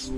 So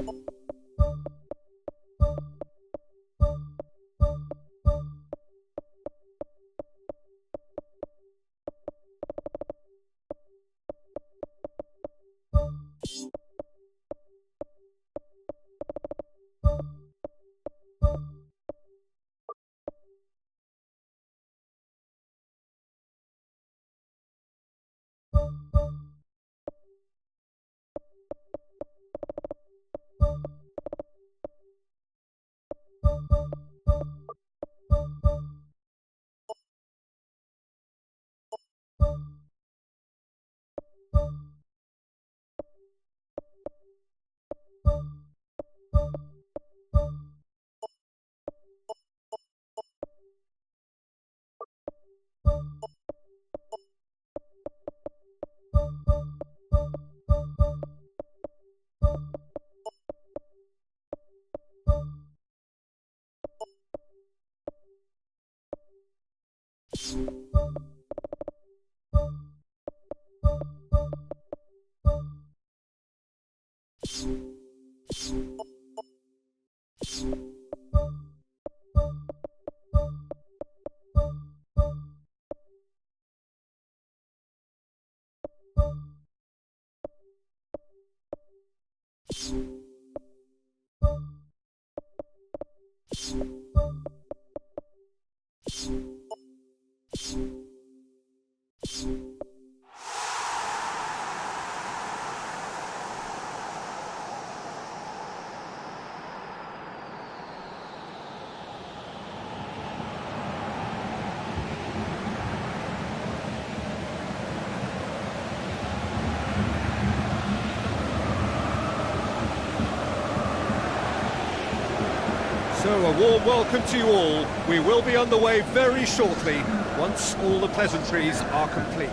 a warm welcome to you all. We will be on the way very shortly, once all the pleasantries are complete.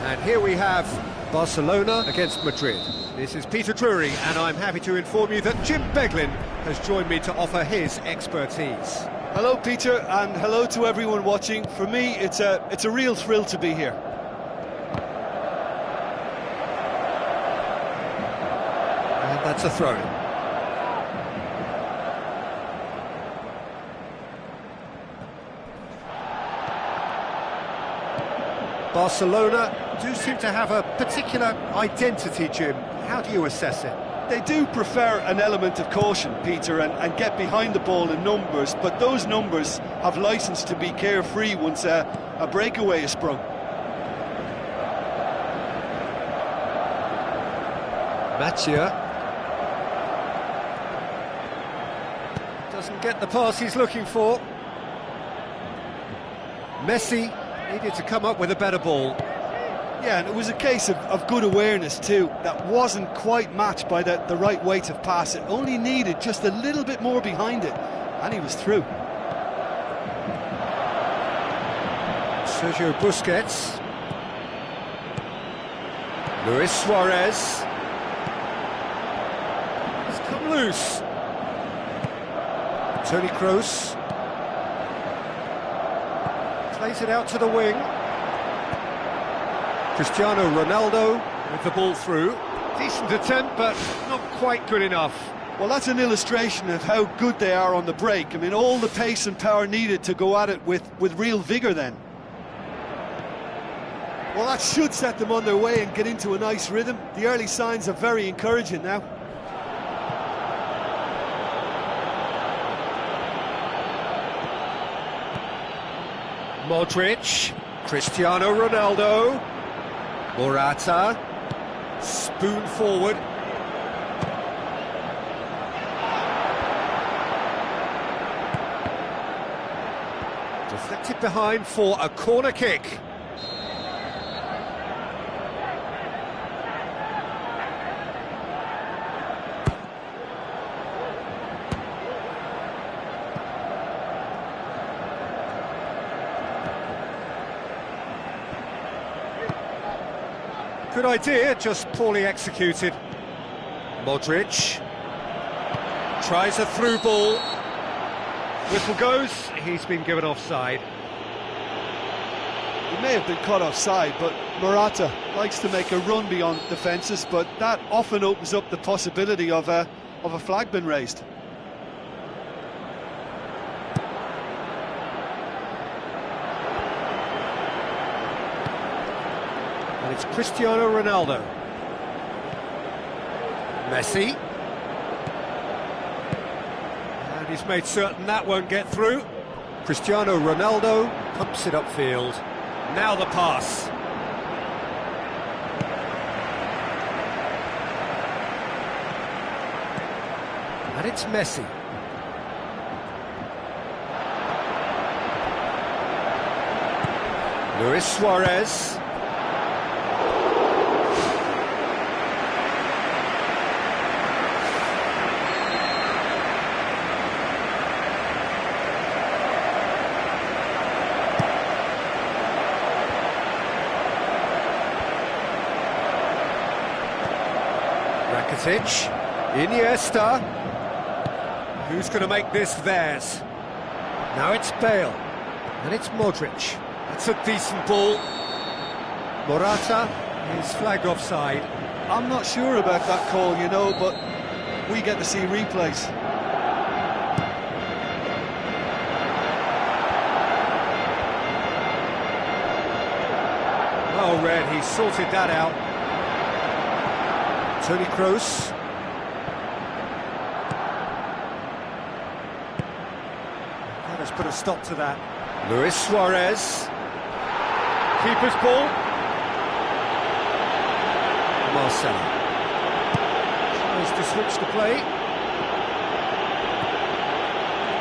And here we have Barcelona against Madrid. This is Peter Drury, and I'm happy to inform you that Jim Beglin has joined me to offer his expertise. Hello, Peter, and hello to everyone watching. For me, it's a real thrill to be here. And that's a throw-in. Barcelona do seem to have a particular identity, Jim. How do you assess it? They do prefer an element of caution, Peter, and get behind the ball in numbers, but those numbers have licence to be carefree once a breakaway is sprung. Mathieu doesn't get the pass he's looking for. Messi needed to come up with a better ball. Yeah, and it was a case of good awareness too. That wasn't quite matched by the right weight of pass. It only needed just a little bit more behind it, and he was through. Sergio Busquets. Luis Suarez. It's come loose. Toni Kroos. Plays it out to the wing. Cristiano Ronaldo with the ball through. Decent attempt, but not quite good enough. Well, that's an illustration of how good they are on the break. I mean, all the pace and power needed to go at it with real vigour then. Well, that should set them on their way and get into a nice rhythm. The early signs are very encouraging now. Modric, Cristiano Ronaldo, Morata, spoon forward. Deflected behind for a corner kick. Good idea, just poorly executed. Modric tries a through ball. Whistle goes, he's been given offside. He may have been caught offside, but Morata likes to make a run beyond defences, but that often opens up the possibility of a flag being raised. And it's Cristiano Ronaldo. Messi. And he's made certain that won't get through. Cristiano Ronaldo pumps it upfield. Now the pass. And it's Messi. Luis Suarez. Rakitic, Iniesta. Who's going to make this theirs? Now it's Bale, and it's Modric. That's a decent ball. Morata is flagged offside. I'm not sure about that call, you know, but we get to see replays. Well read, he sorted that out. Toni Kroos. That has put a stop to that. Luis Suarez. Keeper's ball. Marcelo. Tries to switch the play.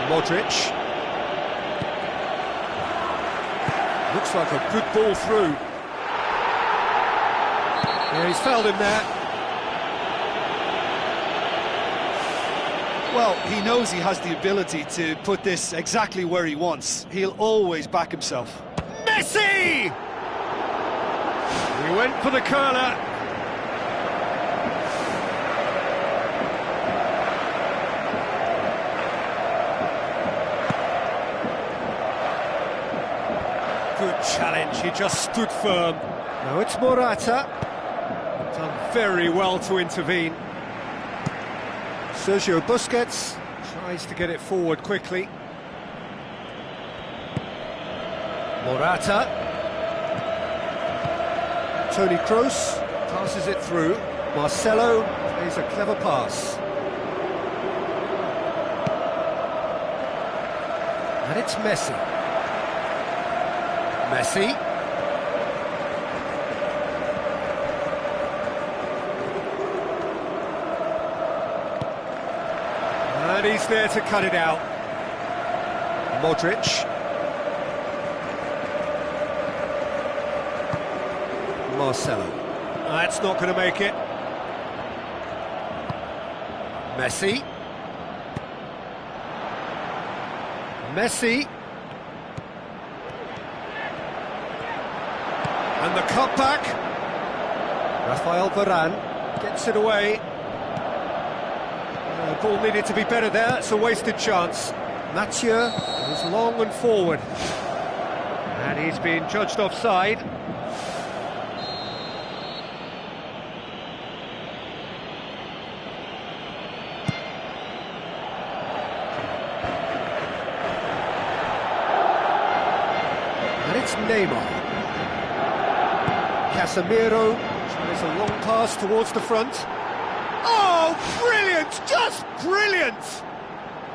Modric. Looks like a good ball through. Yeah, he's fouled him there. Well, he knows he has the ability to put this exactly where he wants. He'll always back himself. Messi! He went for the curler. Good challenge, he just stood firm. Now it's Morata. Done very well to intervene. Sergio Busquets tries to get it forward quickly. Morata. Toni Kroos passes it through. Marcelo plays a clever pass. And it's Messi. Messi. And he's there to cut it out. Modric. Marcelo. That's not going to make it. Messi. Messi. And the cutback. Rafael Varane gets it away. The ball needed to be better there, it's a wasted chance. Mathieu goes long and forward. And he's been judged offside. And it's Neymar. Casemiro tries a long pass towards the front. Oh, brilliant! Just brilliant!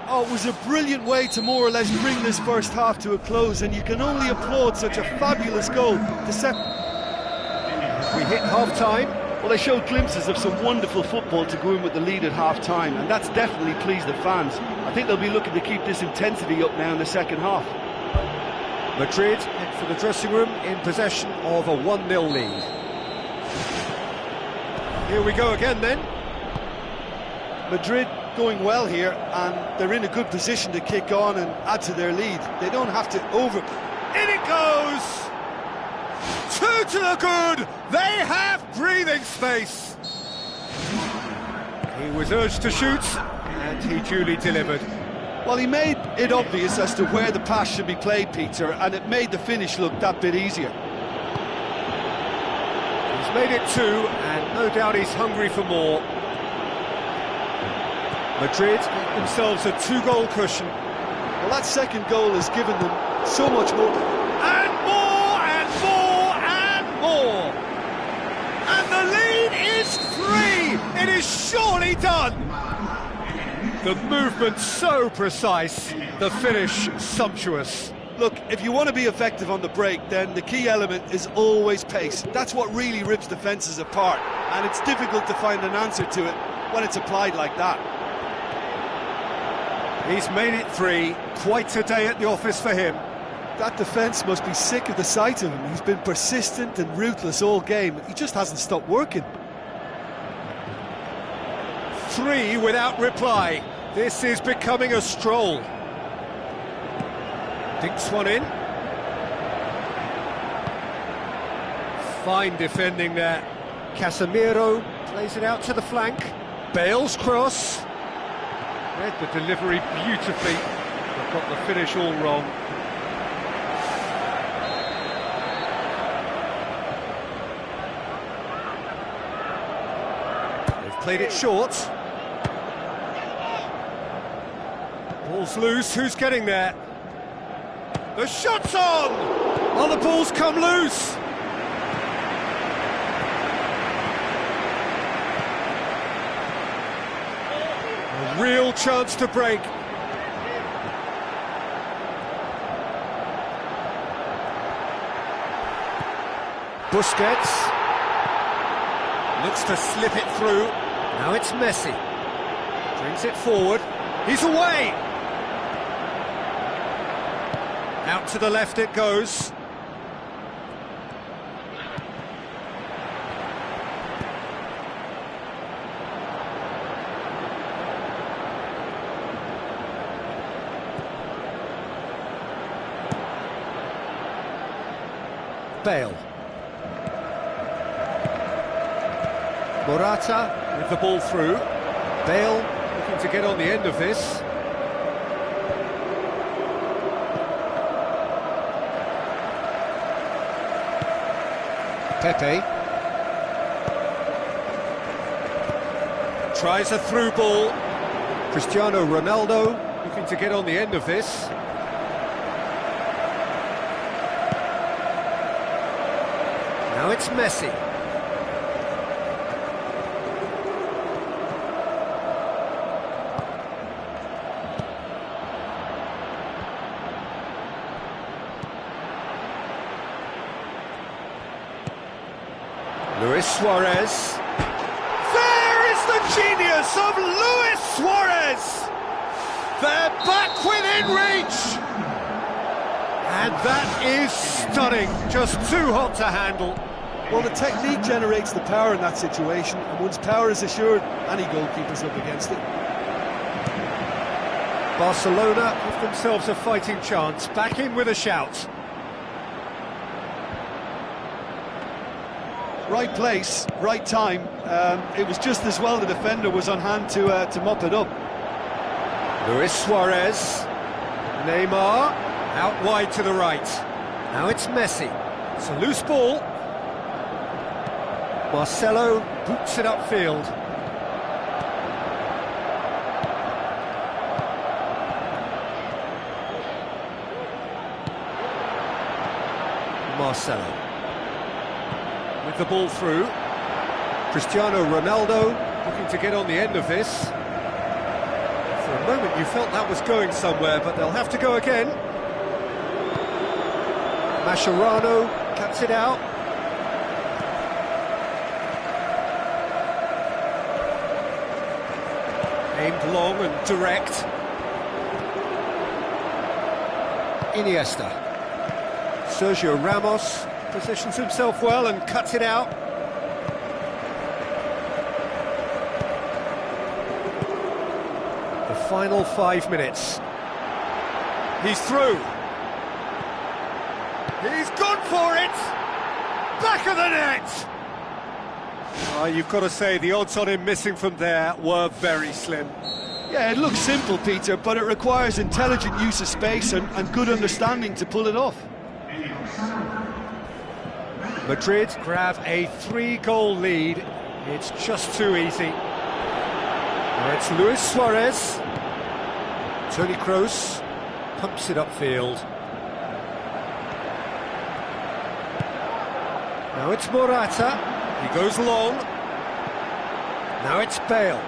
Oh, it was a brilliant way to more or less bring this first half to a close, and you can only applaud such a fabulous goal to set. We hit half-time. Well, they showed glimpses of some wonderful football to go in with the lead at half-time, and that's definitely pleased the fans. I think they'll be looking to keep this intensity up now in the second half. Madrid head for the dressing room in possession of a 1-0 lead. Here we go again then. Madrid going well here, and they're in a good position to kick on and add to their lead. They don't have to In it goes! Two to the good! They have breathing space! He was urged to shoot, and he duly delivered. Well, he made it obvious as to where the pass should be played, Peter, and it made the finish look that bit easier. made it 2, and no doubt he's hungry for more. Madrid get themselves a 2-goal cushion. Well, that second goal has given them so much more. And more, and more, and more! And the lead is 3! It is surely done! The movement so precise, the finish sumptuous. Look, if you want to be effective on the break, then the key element is always pace. That's what really rips defences apart, and it's difficult to find an answer to it when it's applied like that. He's made it 3, quite a day at the office for him. That defence must be sick of the sight of him. He's been persistent and ruthless all game. He just hasn't stopped working. 3 without reply. This is becoming a stroll. Dinks one in. Fine defending there. Casemiro plays it out to the flank. Bale's cross. Read the delivery beautifully, but got the finish all wrong. They've played it short. Ball's loose, who's getting there? The shot's on! Oh, the ball's come loose! A real chance to break. Busquets looks to slip it through. Now it's Messi. Brings it forward. He's away! Out to the left it goes. Bale. Morata with the ball through. Bale looking to get on the end of this. Pepe tries a through ball. Cristiano Ronaldo looking to get on the end of this. Now it's Messi. Luis Suarez. There is the genius of Luis Suarez! They're back within reach! And that is stunning, just too hot to handle. Well, the technique generates the power in that situation, and once power is assured, any goalkeeper's up against it. Barcelona give themselves a fighting chance, back in with a shout. Right place, right time. It was just as well the defender was on hand to mop it up. Luis Suarez. Neymar. Out wide to the right. Now it's Messi. It's a loose ball. Marcelo boots it upfield. Marcelo. With the ball through. Cristiano Ronaldo looking to get on the end of this. For a moment you felt that was going somewhere, but they'll have to go again. Mascherano cuts it out. Aimed long and direct. Iniesta. Sergio Ramos positions himself well and cuts it out. The final 5 minutes. He's through. He's gone for it! Back of the net! You've got to say, the odds on him missing from there were very slim. Yeah, it looks simple, Peter, but it requires intelligent use of space and good understanding to pull it off. Madrid grab a 3-goal lead. It's just too easy. Now it's Luis Suarez. Toni Kroos pumps it upfield. Now it's Morata. He goes long. Now it's Bale.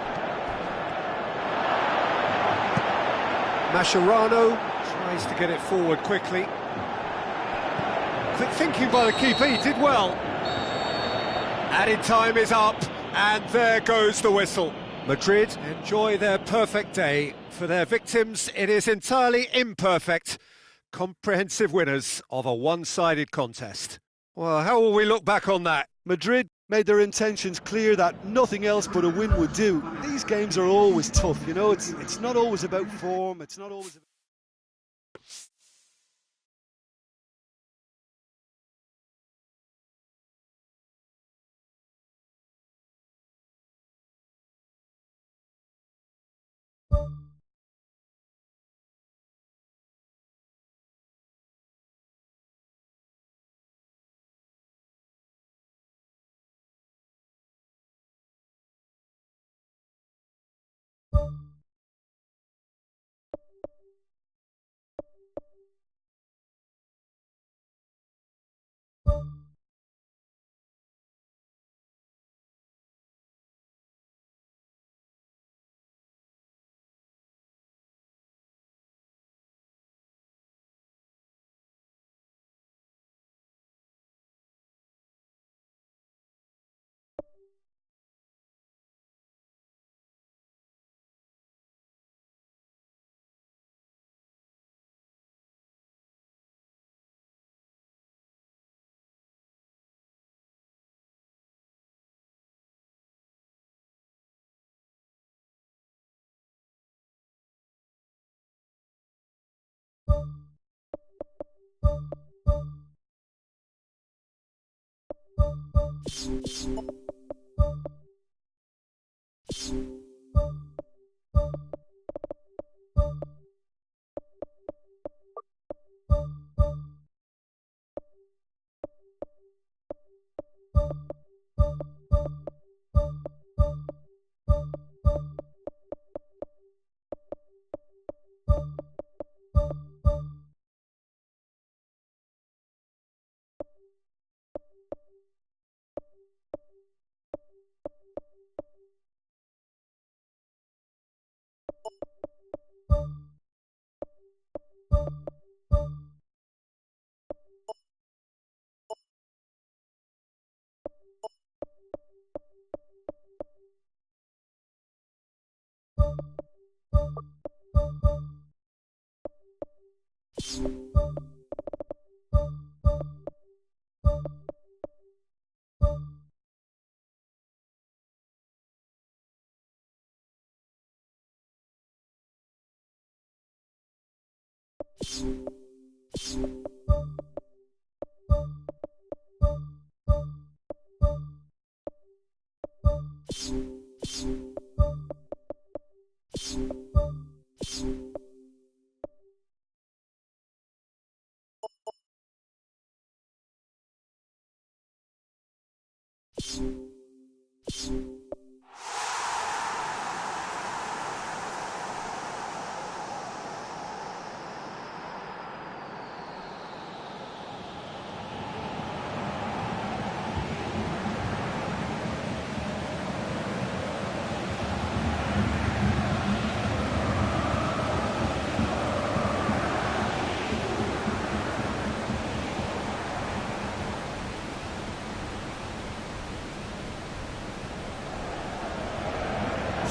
Mascherano tries to get it forward quickly. Quick thinking by the keeper, he did well. Added time is up, and there goes the whistle. Madrid enjoy their perfect day. For their victims, it is entirely imperfect. Comprehensive winners of a one-sided contest. Well, how will we look back on that? Madrid made their intentions clear that nothing else but a win would do. These games are always tough, you know, it's not always about form, it's not always about...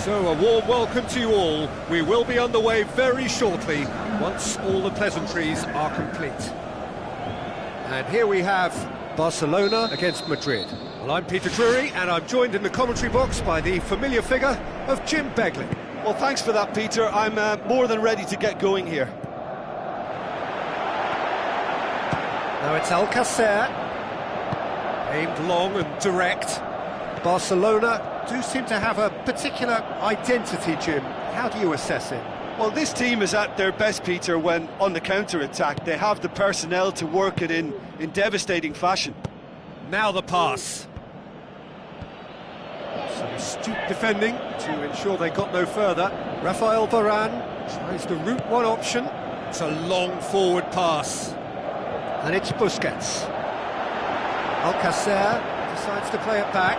So a warm welcome to you all. We will be underway very shortly, once all the pleasantries are complete. And here we have Barcelona against Madrid. Well, I'm Peter Drury, and I'm joined in the commentary box by the familiar figure of Jim Begley. Well, thanks for that, Peter. I'm more than ready to get going here. Now it's Alcacer, aimed long and direct. Barcelona do seem to have a particular identity, Jim. How do you assess it? Well, this team is at their best, Peter, when on the counter-attack. They have the personnel to work it in devastating fashion. Now the pass. Some astute defending to ensure they got no further. Rafael Varane tries the route one option. It's a long forward pass. And it's Busquets. Alcacer decides to play it back.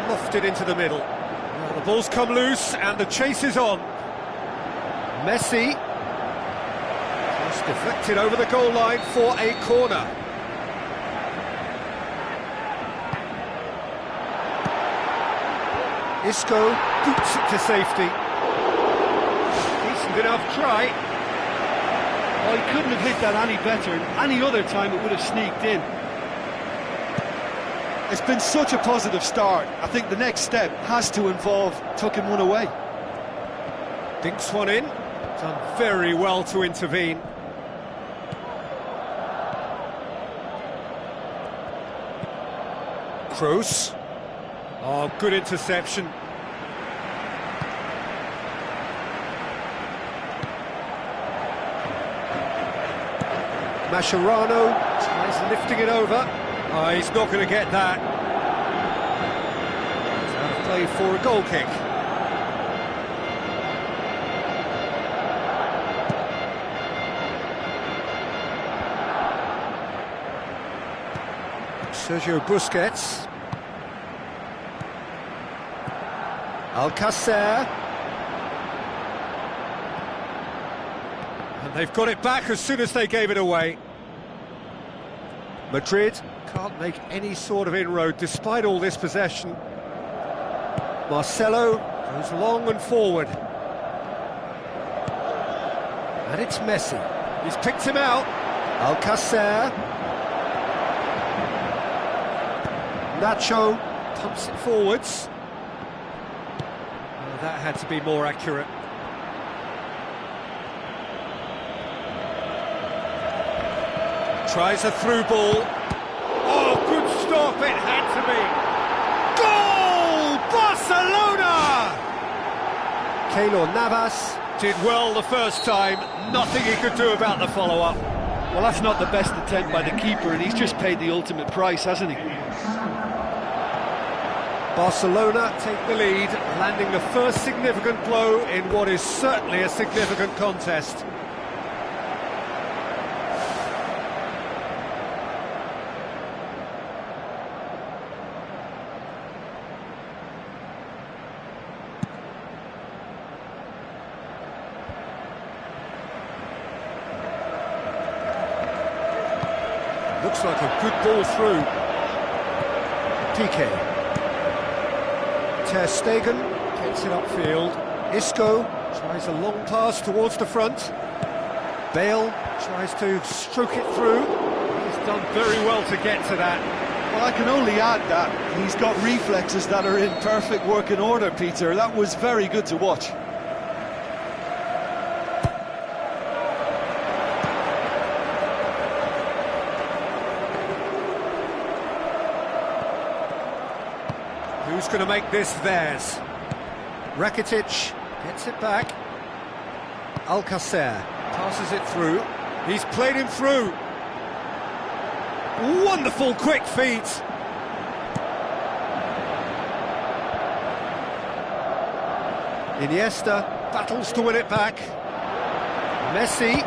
Lofted into the middle. Well, the ball's come loose and the chase is on. Messi. Just deflected over the goal line for a corner. Isco boots it to safety. Decent enough try. Well, he couldn't have hit that any better. Any other time it would have sneaked in. It's been such a positive start. I think the next step has to involve tucking one away. Dinks one in. Done very well to intervene. Kroos. Oh, good interception. Mascherano tries lifting it over. Oh, he's not going to get that. It's out of play for a goal kick. Sergio Busquets. Alcacer. And they've got it back as soon as they gave it away. Madrid can't make any sort of inroad despite all this possession. Marcelo goes long and forward. And it's Messi. He's picked him out. Alcacer. Nacho pumps it forwards. Oh, that had to be more accurate. Tries a through ball. Oh, good stop, it had to be. Goal! Barcelona! Keylor Navas did well the first time. Nothing he could do about the follow-up. Well, that's not the best attempt by the keeper, and he's just paid the ultimate price, hasn't he? Barcelona take the lead, landing the first significant blow in what is certainly a significant contest. Looks like a good ball through. Piqué. Ter Stegen gets it upfield. Isco tries a long pass towards the front. Bale tries to stroke it through. He's done very well to get to that. Well, I can only add that he's got reflexes that are in perfect working order, Peter. That was very good to watch. Who's going to make this theirs? Rakitic gets it back. Alcacer passes it through. He's played him through. Wonderful quick feet. Iniesta battles to win it back. Messi.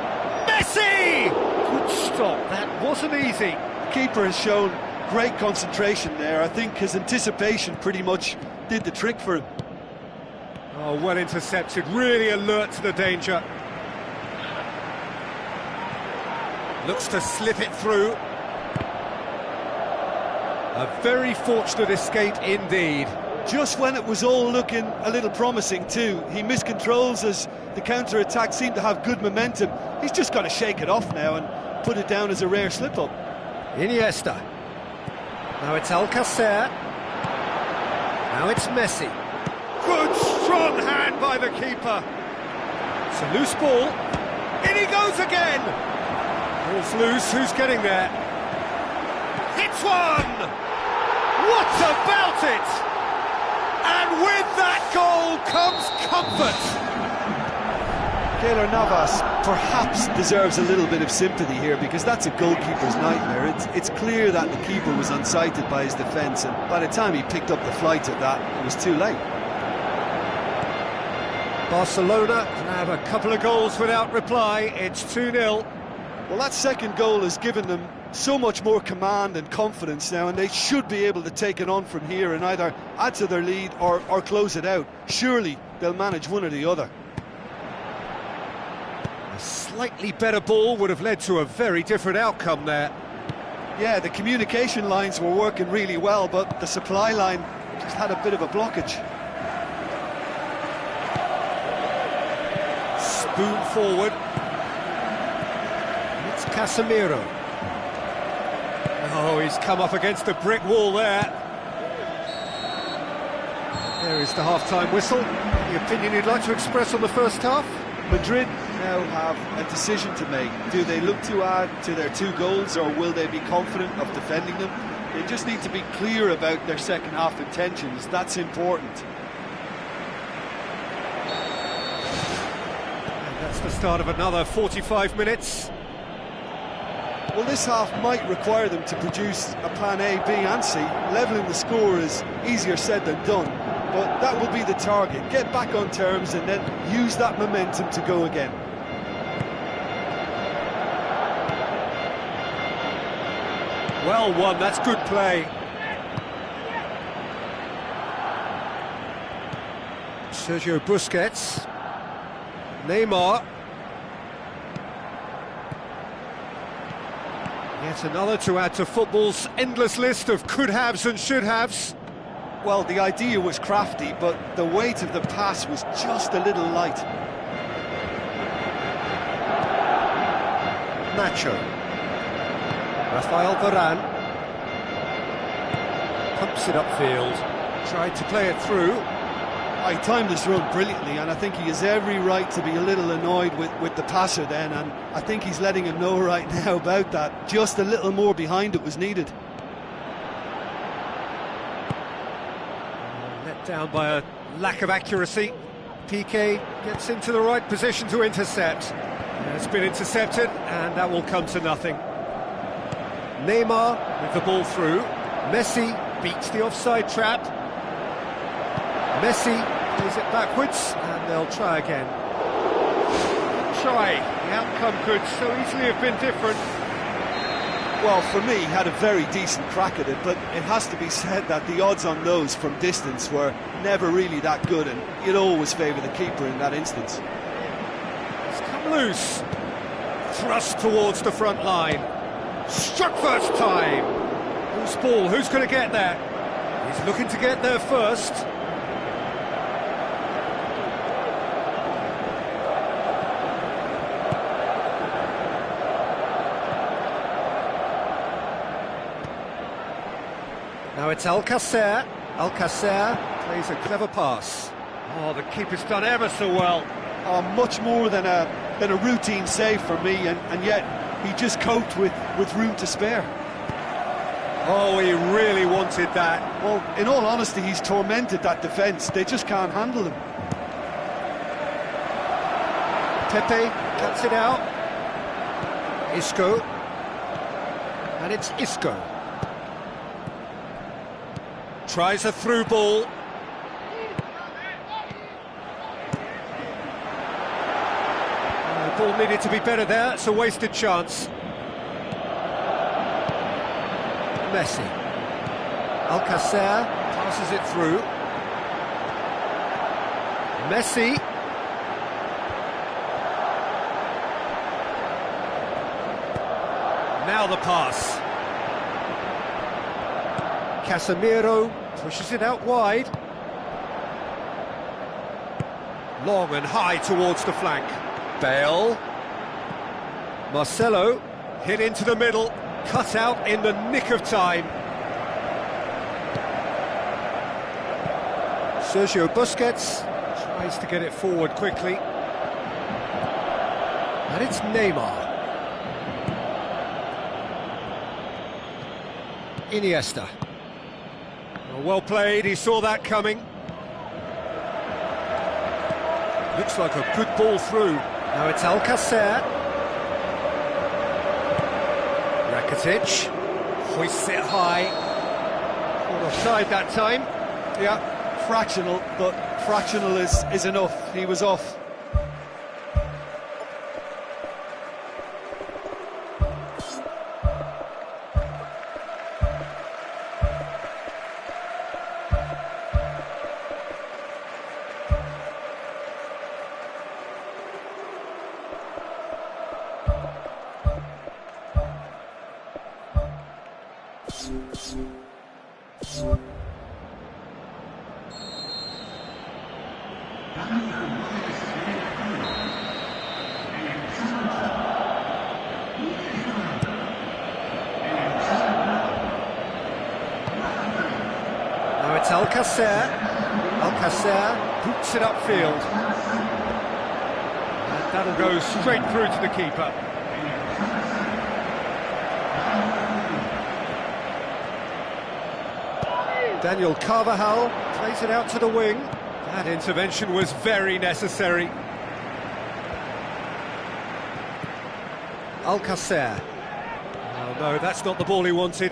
Messi! Good stop. That wasn't easy. The keeper has shown great concentration there. I think his anticipation pretty much did the trick for him. Oh, well intercepted, really alert to the danger. Looks to slip it through. A very fortunate escape indeed. Just when it was all looking a little promising too. He miscontrols as the counter-attack seemed to have good momentum. He's just got to shake it off now and put it down as a rare slip-up. Iniesta. Now it's Alcacer. Now it's Messi. Good strong hand by the keeper. It's a loose ball. In he goes again. Ball's loose. Who's getting there? Hits one. What about it? And with that goal comes comfort. Keylor Navas perhaps deserves a little bit of sympathy here, because that's a goalkeeper's nightmare. It's clear that the keeper was unsighted by his defence, and by the time he picked up the flight of that, it was too late. Barcelona have a couple of goals without reply. It's 2-0. Well, that second goal has given them so much more command and confidence now, and they should be able to take it on from here and either add to their lead or close it out. Surely they'll manage one or the other. A slightly better ball would have led to a very different outcome there. Yeah, the communication lines were working really well, but the supply line just had a bit of a blockage. Spoon forward. It's Casemiro. Oh, he's come up against a brick wall there. There is the half-time whistle. Any opinion you'd like to express on the first half? Madrid now have a decision to make. Do they look to add to their 2 goals, or will they be confident of defending them? They just need to be clear about their second half intentions. That's important. And that's the start of another 45 minutes. Well, this half might require them to produce a plan A, B and C. Levelling the score is easier said than done, but that will be the target. Get back on terms and then use that momentum to go again. Well won, that's good play. Sergio Busquets. Neymar. Yet another to add to football's endless list of could-haves and should-haves. Well, the idea was crafty, but the weight of the pass was just a little light. Nacho. Rafael Varane. Pumps it upfield. Tried to play it through. He timed this run brilliantly, and I think he has every right to be a little annoyed with the passer then, and I think he's letting him know right now about that. Just a little more behind it was needed. Let down by a lack of accuracy. Piqué gets into the right position to intercept. It's been intercepted, and that will come to nothing. Neymar with the ball through. Messi beats the offside trap. Messi plays it backwards, and they'll try again. Try. The outcome could so easily have been different. Well, for me, he had a very decent crack at it, but it has to be said that the odds on those from distance were never really that good, and you'd always favour the keeper in that instance. It's come loose. Thrust towards the front line. Struck first time. Whose ball? Who's going to get there? He's looking to get there first. Now it's Alcacer. Alcacer plays a clever pass. Oh, the keeper's done ever so well. Much more than a routine save for me, and yet he just coped with room to spare. Oh, he really wanted that. Well, in all honesty, he's tormented that defence. They just can't handle him. Pepe cuts it out. Isco. And it's Isco. Tries a through ball. The ball needed to be better there. It's a wasted chance. Messi. Alcacer passes it through. Messi. Now the pass. Casemiro pushes it out wide. Long and high towards the flank. Bale. Marcelo hit into the middle. Cut out in the nick of time. Sergio Busquets tries to get it forward quickly. And it's Neymar. Iniesta. Well played, he saw that coming. Looks like a good ball through. Now it's Alcacer. Rakitic hoists it high. Caught offside that time. Yeah, fractional, but fractional is enough. He was off. Now it's Alcacer. Alcacer boots it upfield. And that'll go straight through to the keeper. Daniel Carvajal plays it out to the wing. That intervention was very necessary. Alcacer. Oh no, that's not the ball he wanted.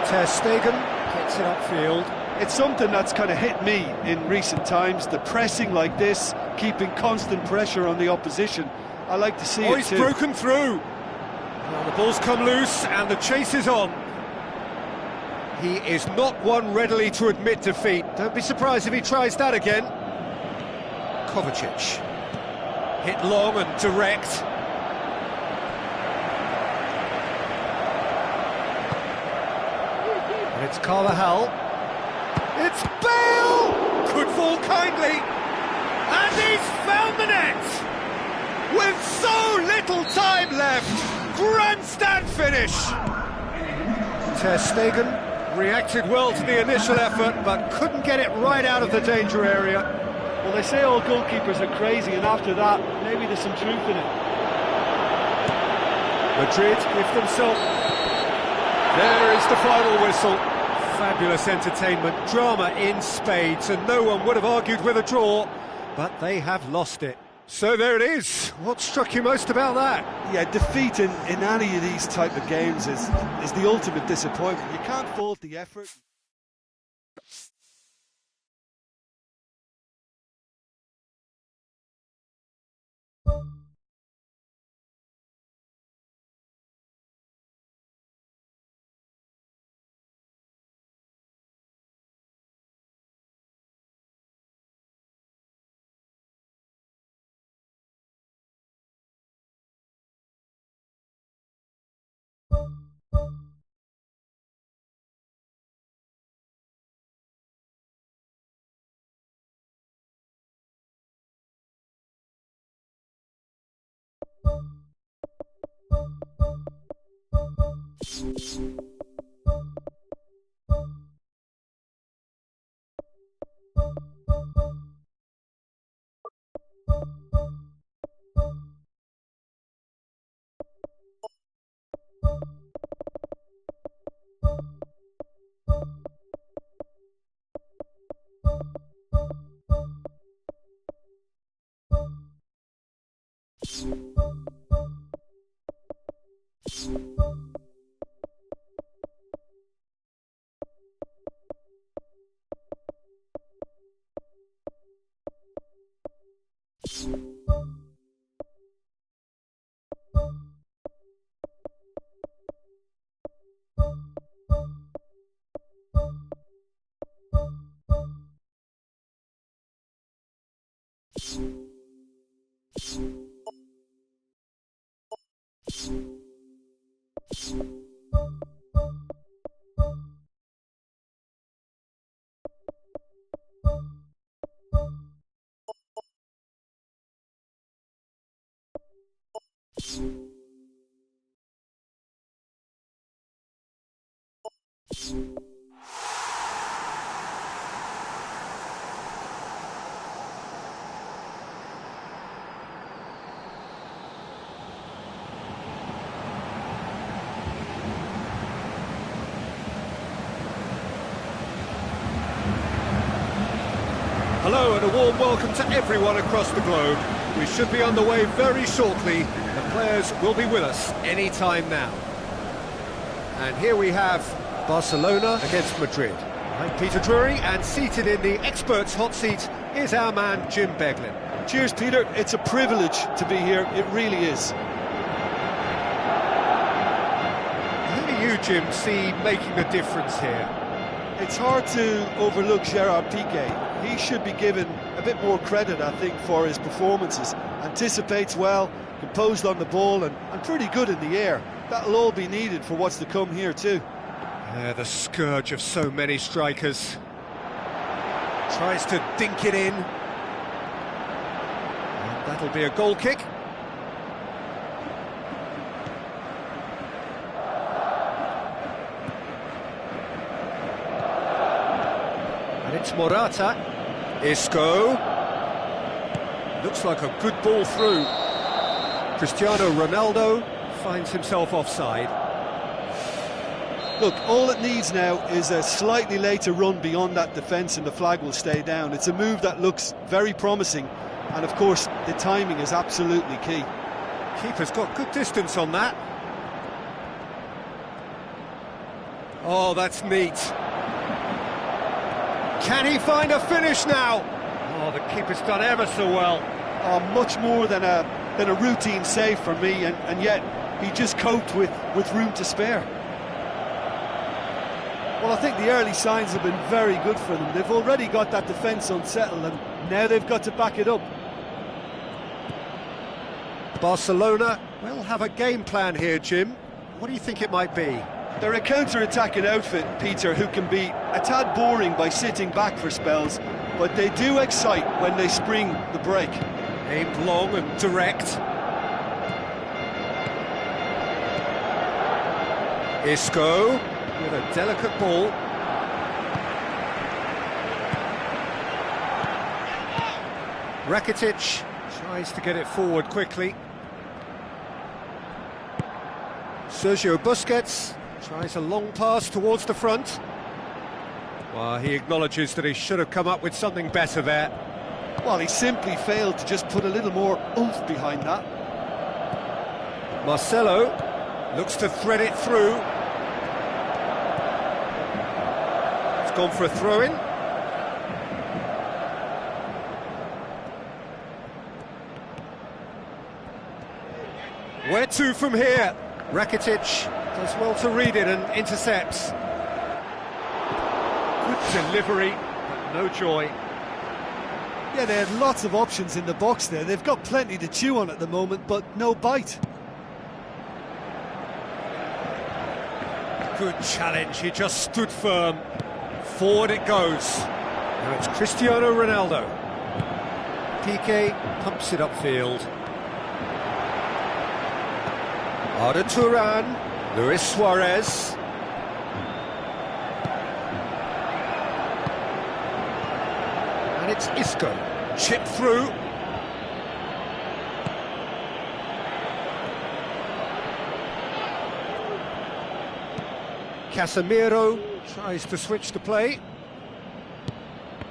Ter Stegen gets it upfield. It's something that's kind of hit me in recent times, the pressing like this, keeping constant pressure on the opposition. I like to see it he's too. Broken through. Well, the ball's come loose and the chase is on. He is not one readily to admit defeat. Don't be surprised if he tries that again. Kovacic. Hit long and direct. And it's Carvajal. It's Bale! Could fall kindly. And he's found the net! With so little time left, grandstand finish! Ter Stegen reacted well to the initial effort, but couldn't get it right out of the danger area. Well, they say all goalkeepers are crazy, and after that, maybe there's some truth in it. Madrid give themselves... There is the final whistle. Fabulous entertainment, drama in spades, and no one would have argued with a draw, but they have lost it. So there it is. What struck you most about that? Yeah, defeat in any of these type of games is the ultimate disappointment. You can't fault the effort. Hello and a warm welcome to everyone across the globe. We should be on the way very shortly. The players will be with us any time now. And here we have Barcelona against Madrid. I'm Peter Drury, and seated in the experts' hot seat is our man Jim Beglin. Cheers, Peter. It's a privilege to be here. It really is. Who do you, Jim, see making the difference here? It's hard to overlook Gerard Piqué. He should be given a bit more credit, I think, for his performances. Anticipates well, composed on the ball, and pretty good in the air. That'll all be needed for what's to come here too. The scourge of so many strikers. Tries to dink it in. And that'll be a goal kick. And it's Morata. Isco. Looks like a good ball through. Cristiano Ronaldo finds himself offside. Look, all it needs now is a slightly later run beyond that defence and the flag will stay down. It's a move that looks very promising, and of course the timing is absolutely key. Keeper's got good distance on that. Oh, that's neat. Can he find a finish now? Oh, the keeper's done ever so well. Oh, much more than a routine save for me, and yet he just coped with room to spare. Well, I think the early signs have been very good for them. They've already got that defence unsettled, and now they've got to back it up. Barcelona will have a game plan here, Jim. What do you think it might be? They're a counter-attacking outfit, Peter, who can be a tad boring by sitting back for spells, but they do excite when they spring the break. Aimed long and direct. Isco with a delicate ball. Rakitic tries to get it forward quickly. Sergio Busquets tries a long pass towards the front. Well, he acknowledges that he should have come up with something better there. Well, he simply failed to just put a little more oomph behind that. Marcelo looks to thread it through. It's gone for a throw-in. Where to from here? Rakitic does well to read it and intercepts. Good delivery, but no joy. Yeah, they had lots of options in the box there. They've got plenty to chew on at the moment, but no bite. Good challenge, he just stood firm. Forward it goes. Now it's Cristiano Ronaldo. Piqué pumps it upfield. Arda Turan, Luis Suarez. And it's Isco. Chip through. Casemiro tries to switch the play.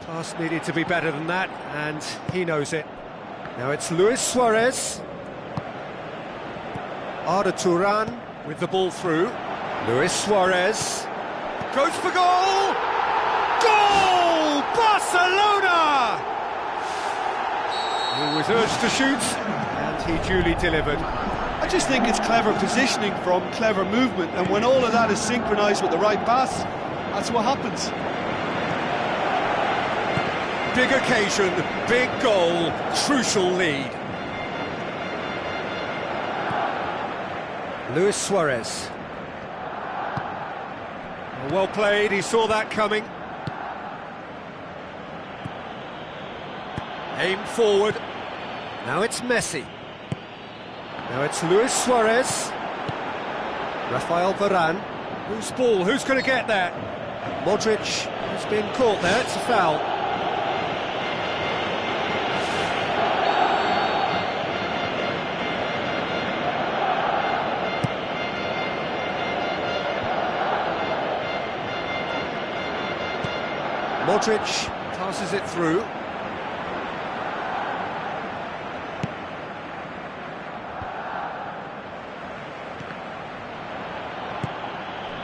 Pass needed to be better than that, and he knows it. Now it's Luis Suarez. Arda Turan with the ball through. Luis Suarez goes for goal! Goal! Barcelona! He was urged to shoot, and he duly delivered. I just think it's clever positioning from clever movement, and when all of that is synchronised with the right pass, that's what happens. Big occasion, big goal, crucial lead. Luis Suarez. Well played, he saw that coming. Aimed forward. Now it's Messi. Now it's Luis Suarez. Rafael Varane. Whose ball? Who's going to get that? Modric has been caught there, it's a foul. Modric passes it through.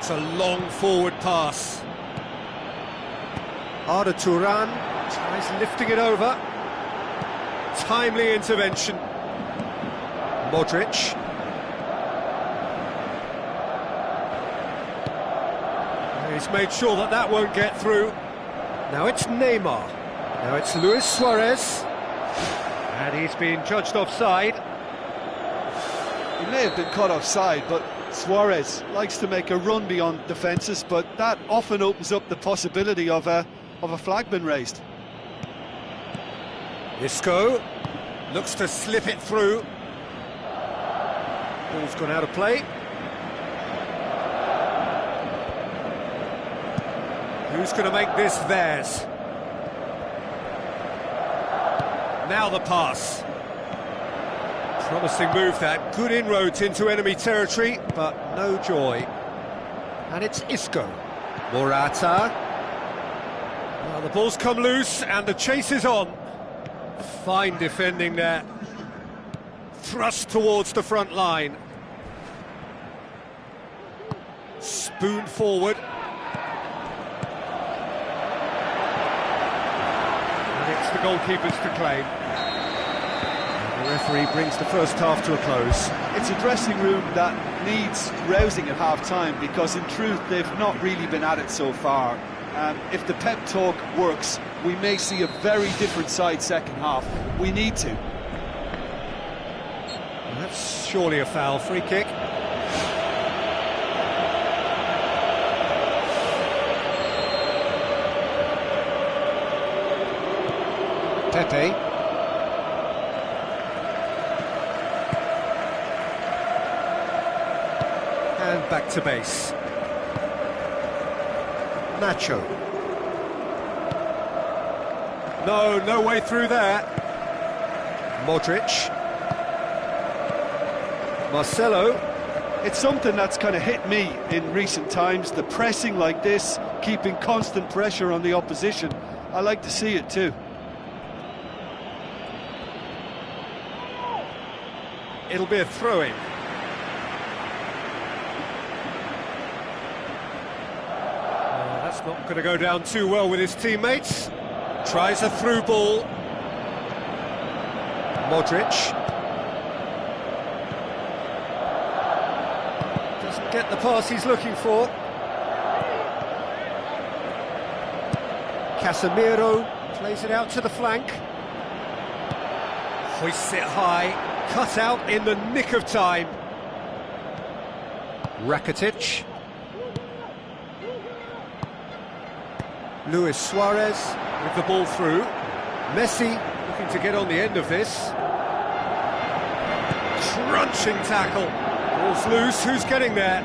It's a long forward pass. Arda Turan tries lifting it over. Timely intervention. Modric. He's made sure that that won't get through. Now it's Neymar. Now it's Luis Suarez. And he's been judged offside. He may have been caught offside, but Suarez likes to make a run beyond defences, but that often opens up the possibility of a flag being raised. Isco looks to slip it through. Ball's gone out of play. Who's going to make this theirs? Now the pass. Promising move that. Good inroads into enemy territory, but no joy. And it's Isco. Morata. Well, the ball's come loose and the chase is on. Fine defending there. Thrust towards the front line. Spoon forward. And it's the goalkeepers to claim. The referee brings the first half to a close. It's a dressing room that needs rousing at half-time, because in truth they've not really been at it so far. If the pep talk works, we may see a very different side second half. We need to. Well, that's surely a foul. Free kick. Pepe. And back to base. Nacho. No way through there. Modric. Marcelo. It's something that's kind of hit me in recent times, the pressing like this, keeping constant pressure on the opposition. I like to see it too. It'll be a throw-in. That's not going to go down too well with his teammates. Tries a through ball. Modric. Doesn't get the pass he's looking for. Casemiro plays it out to the flank. Hoists it high. Cut out in the nick of time. Rakitic. Luis Suarez with the ball through. Messi looking to get on the end of this. Crunching tackle. Ball's loose. Who's getting there?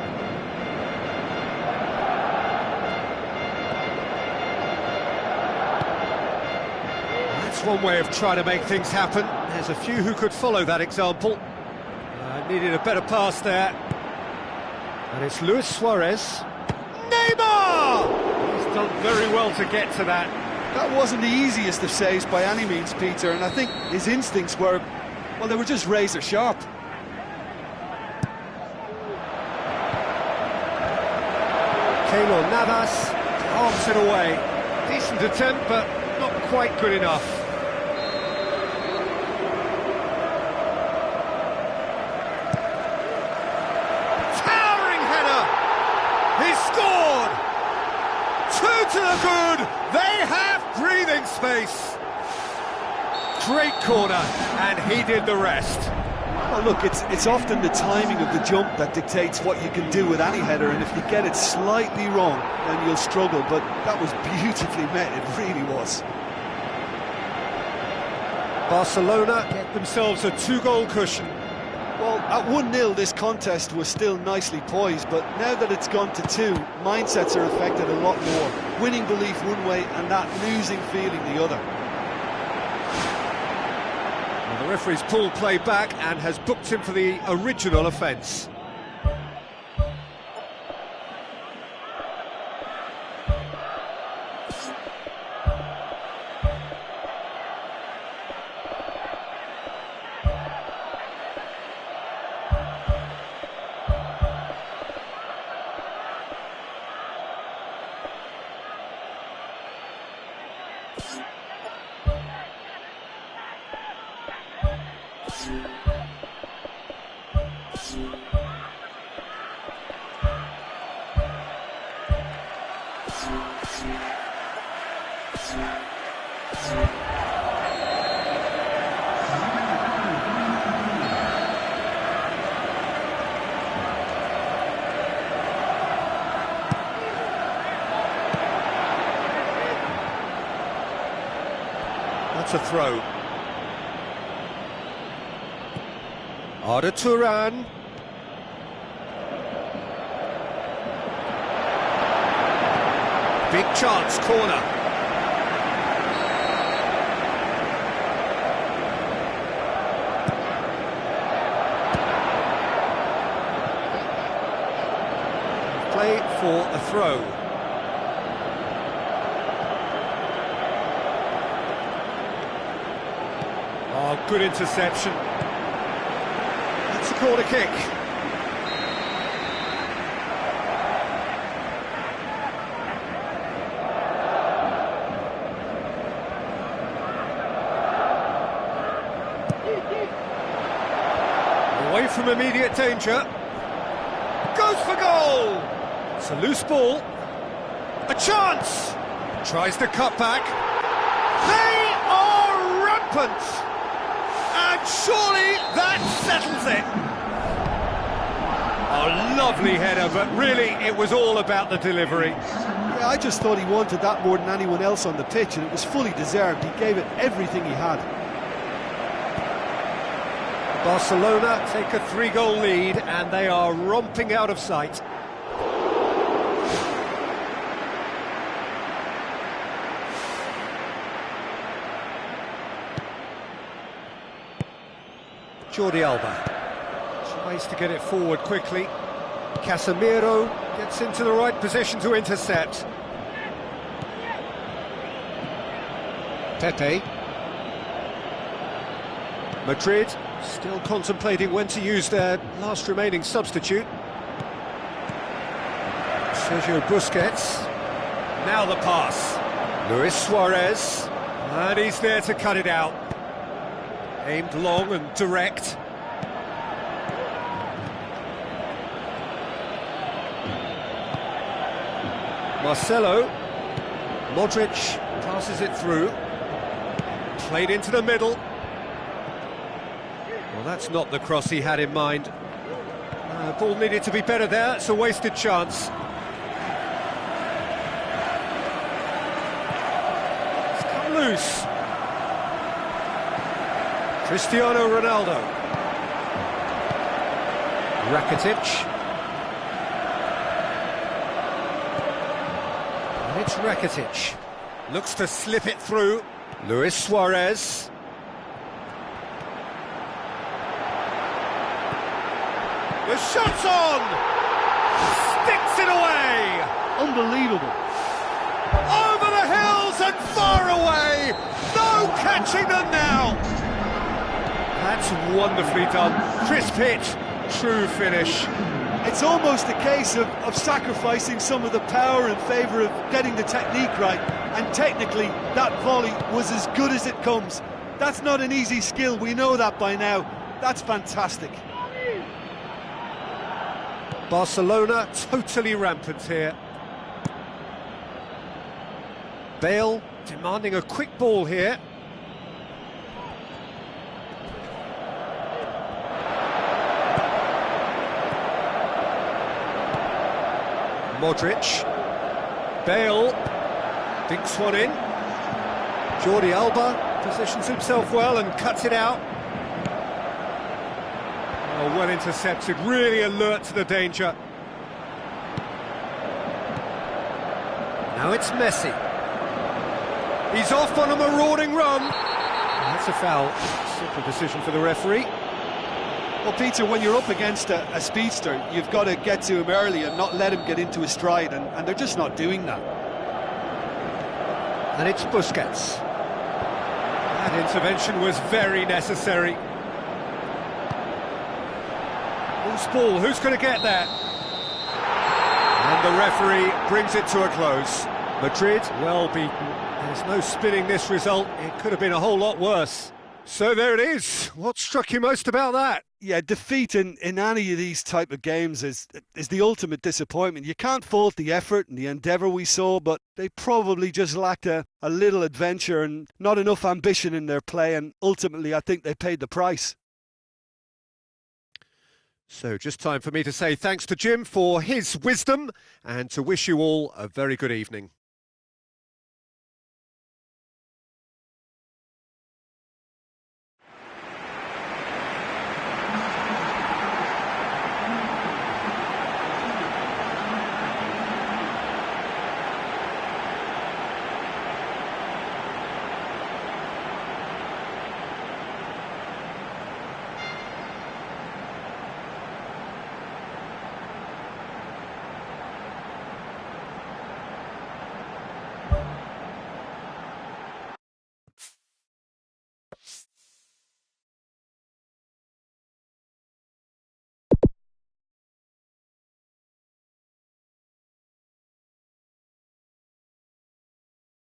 That's one way of trying to make things happen. There's a few who could follow that example. Needed a better pass there. And it's Luis Suarez. Neymar! He's done very well to get to that. That wasn't the easiest of saves by any means, Peter, and I think his instincts were, well, they were just razor sharp. Keylor Navas palms it away. Decent attempt, but not quite good enough. Towering header! He scored! 2 to the good! They have breathing space! Great corner, and he did the rest. Well, look, it's often the timing of the jump that dictates what you can do with any header, and if you get it slightly wrong, then you'll struggle, but that was beautifully met, it really was. Barcelona get themselves a 2-goal cushion. Well, at 1-0 this contest was still nicely poised, but now that it's gone to 2, mindsets are affected a lot more. Winning belief one way and that losing feeling the other. Well, the referee's pulled play back and has booked him for the original offence. That's a throw. Arda Turan. Big chance, corner. Play for a throw. Oh, good interception. It's a corner kick. Away from immediate danger. Goes for goal! It's a loose ball. A chance! Tries to cut back. They are rampant! And surely that settles it. A lovely header, but really it was all about the delivery. Yeah, I just thought he wanted that more than anyone else on the pitch, and it was fully deserved. He gave it everything he had. Barcelona take a 3-goal lead, and they are romping out of sight. Jordi Alba tries to get it forward quickly. Casemiro gets into the right position to intercept. Pepe. Madrid still contemplating when to use their last remaining substitute. Sergio Busquets. Now the pass. Luis Suarez. And he's there to cut it out. Aimed long and direct. Marcelo. Modric passes it through. Played into the middle. Well, that's not the cross he had in mind. Ball needed to be better there. It's a wasted chance. It's come loose. Cristiano Ronaldo. Rakitic. And it's Rakitic. Looks to slip it through. Luis Suarez. The shot's on! Sticks it away! Unbelievable. Over the hills and far away! No catching them now! That's wonderfully done. Crisp hit, true finish. It's almost a case of sacrificing some of the power in favour of getting the technique right, and technically that volley was as good as it comes. That's not an easy skill, we know that by now. That's fantastic. Barcelona totally rampant here. Bale demanding a quick ball here. Modric. Bale dinks one in. Jordi Alba positions himself well and cuts it out. Oh, well intercepted, really alert to the danger. Now it's Messi. He's off on a marauding run. That's a foul. Simple decision for the referee. Well, Peter, when you're up against a speedster, you've got to get to him early and not let him get into his stride, and they're just not doing that. And it's Busquets. That intervention was very necessary. Loose ball, who's going to get that? And the referee brings it to a close. Madrid, well beaten. There's no spinning this result. It could have been a whole lot worse. So there it is. What struck you most about that? Yeah, defeat in any of these type of games is the ultimate disappointment. You can't fault the effort and the endeavour we saw, but they probably just lacked a little adventure and not enough ambition in their play, and ultimately I think they paid the price. So just time for me to say thanks to Jim for his wisdom and to wish you all a very good evening.